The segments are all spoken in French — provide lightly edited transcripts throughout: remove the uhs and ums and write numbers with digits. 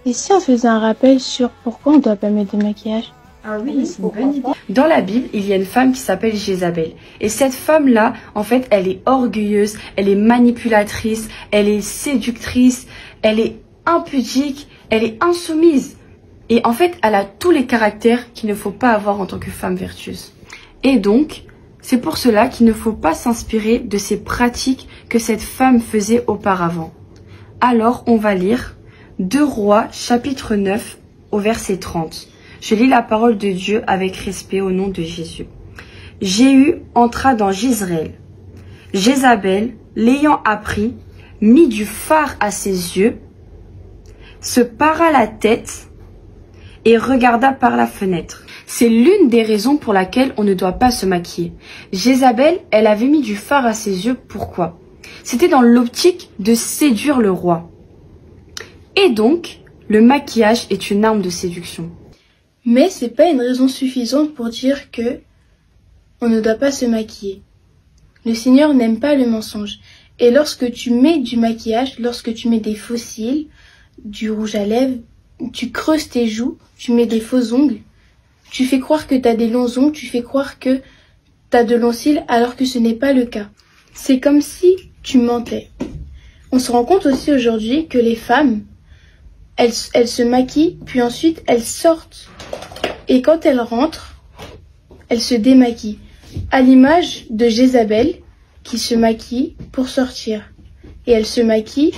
Et si on faisait un rappel sur pourquoi on ne doit pas mettre de maquillage? Ah oui, c'est une bonne idée. Dans la Bible, il y a une femme qui s'appelle Jézabel. Et cette femme-là, en fait, elle est orgueilleuse, elle est manipulatrice, elle est séductrice, elle est impudique, elle est insoumise. Et en fait, elle a tous les caractères qu'il ne faut pas avoir en tant que femme vertueuse. Et donc, c'est pour cela qu'il ne faut pas s'inspirer de ces pratiques que cette femme faisait auparavant. Alors, on va lire 2 Rois, chapitre 9, au verset 30. Je lis la parole de Dieu avec respect au nom de Jésus. Jéhu entra dans Jezreel. Jézabel, l'ayant appris, mit du fard à ses yeux, se para la tête et regarda par la fenêtre. C'est l'une des raisons pour laquelle on ne doit pas se maquiller. Jézabel, elle avait mis du fard à ses yeux. Pourquoi? C'était dans l'optique de séduire le roi. Et donc, le maquillage est une arme de séduction. Mais c'est pas une raison suffisante pour dire que on ne doit pas se maquiller. Le Seigneur n'aime pas le mensonge. Et lorsque tu mets du maquillage, lorsque tu mets des faux cils, du rouge à lèvres, tu creuses tes joues, tu mets des faux ongles, tu fais croire que tu as des longs ongles, tu fais croire que tu as de longs cils alors que ce n'est pas le cas. C'est comme si tu mentais. On se rend compte aussi aujourd'hui que les femmes, elles se maquillent, puis ensuite elles sortent. Et quand elles rentrent, elles se démaquillent. À l'image de Jézabel qui se maquille pour sortir. Et elle se maquille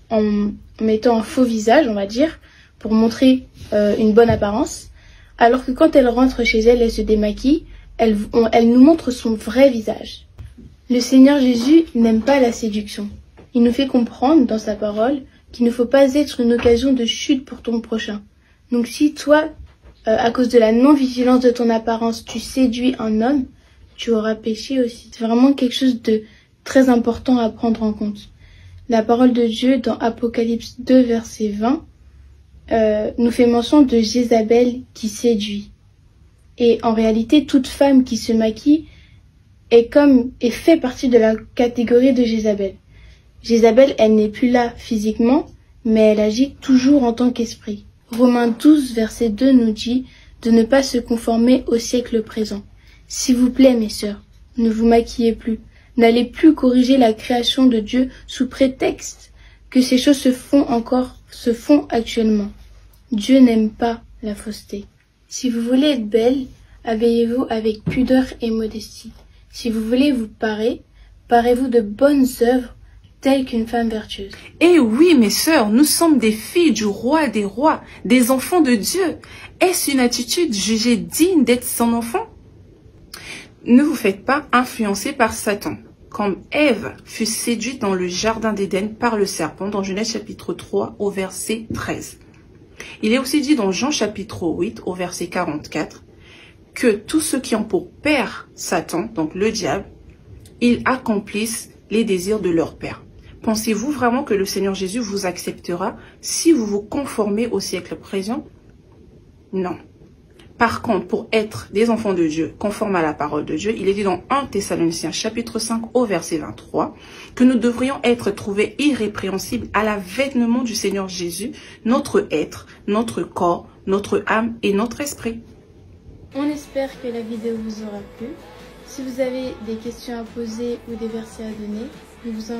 en mettant un faux visage, on va dire, pour montrer une bonne apparence. Alors que quand elle rentre chez elle, elle se démaquille, elle nous montre son vrai visage. Le Seigneur Jésus n'aime pas la séduction. Il nous fait comprendre dans sa parole qu'il ne faut pas être une occasion de chute pour ton prochain. Donc si toi, à cause de la non-vigilance de ton apparence, tu séduis un homme, tu auras péché aussi. C'est vraiment quelque chose de très important à prendre en compte. La parole de Dieu dans Apocalypse 2, verset 20, nous fait mention de Jézabel qui séduit. Et en réalité, toute femme qui se maquille est fait partie de la catégorie de Jézabel. Jézabel, elle n'est plus là physiquement, mais elle agit toujours en tant qu'esprit. Romains 12, verset 2 nous dit de ne pas se conformer au siècle présent. S'il vous plaît, mes sœurs, ne vous maquillez plus. N'allez plus corriger la création de Dieu sous prétexte que ces choses se font actuellement. Dieu n'aime pas la fausseté. Si vous voulez être belle, habillez-vous avec pudeur et modestie. Si vous voulez vous parer, parez-vous de bonnes œuvres telle qu'une femme vertueuse. Eh oui, mes sœurs, nous sommes des filles du roi des rois, des enfants de Dieu. Est-ce une attitude jugée digne d'être son enfant? Ne vous faites pas influencer par Satan, comme Ève fut séduite dans le jardin d'Éden par le serpent, dans Genèse chapitre 3 au verset 13. Il est aussi dit dans Jean chapitre 8 au verset 44 que tous ceux qui ont pour père Satan, donc le diable, ils accomplissent les désirs de leur père. Pensez-vous vraiment que le Seigneur Jésus vous acceptera si vous vous conformez au siècle présent? Non. Par contre, pour être des enfants de Dieu, conformes à la parole de Dieu, il est dit dans 1 Thessaloniciens chapitre 5 au verset 23 que nous devrions être trouvés irrépréhensibles à l'avènement du Seigneur Jésus, notre être, notre corps, notre âme et notre esprit. On espère que la vidéo vous aura plu. Si vous avez des questions à poser ou des versets à donner, nous vous